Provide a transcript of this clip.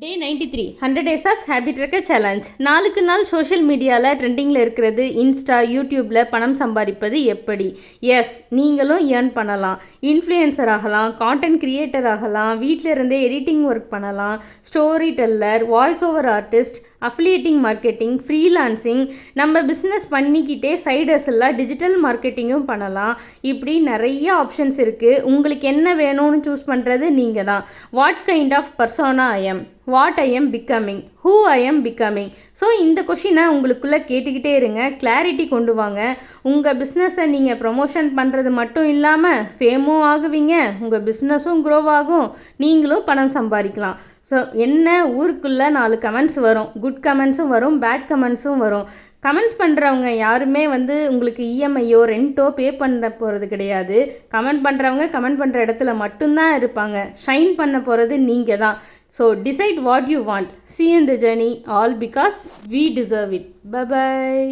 Day 93 100 days of habit tracker challenge. நாளுக்கு நாள் social மீடியாவில் ட்ரெண்டிங்கில் இருக்கிறது இன்ஸ்டா, யூடியூப்பில் பணம் சம்பாதிப்பது எப்படி? எஸ், நீங்களும் ஏர்ன் பண்ணலாம். இன்ஃப்ளூயன்சர் ஆகலாம், கான்டென்ட் கிரியேட்டர் ஆகலாம், வீட்டில் இருந்தே எடிட்டிங் ஒர்க் பண்ணலாம், story teller, voice over artist, affiliating marketing, freelancing, நம்ம பிஸ்னஸ் பண்ணிக்கிட்டே சைடு ஹஸ்ஸில் டிஜிட்டல் மார்க்கெட்டிங்கும் பண்ணலாம். இப்படி நிறைய ஆப்ஷன்ஸ் இருக்குது. உங்களுக்கு என்ன வேணும்னு சூஸ் பண்ணுறது நீங்கள் தான். What kind of persona I am, what I am becoming, who I am becoming. So இந்த கொஷினை உங்களுக்குள்ளே கேட்டுக்கிட்டே இருங்க, கிளாரிட்டி கொண்டு வாங்க. உங்கள் பிஸ்னஸை நீங்கள் ப்ரொமோஷன் பண்ணுறது மட்டும் இல்லாமல் ஃபேமும் ஆகுவீங்க, உங்கள் பிஸ்னஸும் க்ரோ ஆகும், நீங்களும் பணம் சம்பாதிக்கலாம். ஸோ என்ன, ஊருக்குள்ளே 4 கமெண்ட்ஸ் வரும், குட் கமெண்ட்ஸும் வரும், பேட் கமெண்ட்ஸும் வரும். கமெண்ட்ஸ் பண்ணுறவங்க யாருமே உங்களுக்கு இஎம்ஐயோ ரெண்ட்டோ பே பண்ண போகிறது கிடையாது. கமெண்ட் பண்ணுறவங்க கமெண்ட் பண்ணுற இடத்துல மட்டும்தான் இருப்பாங்க. ஷைன் பண்ண போகிறது நீங்கள் தான். So decide what you want. See you in the journey, all because we deserve it. Bye bye.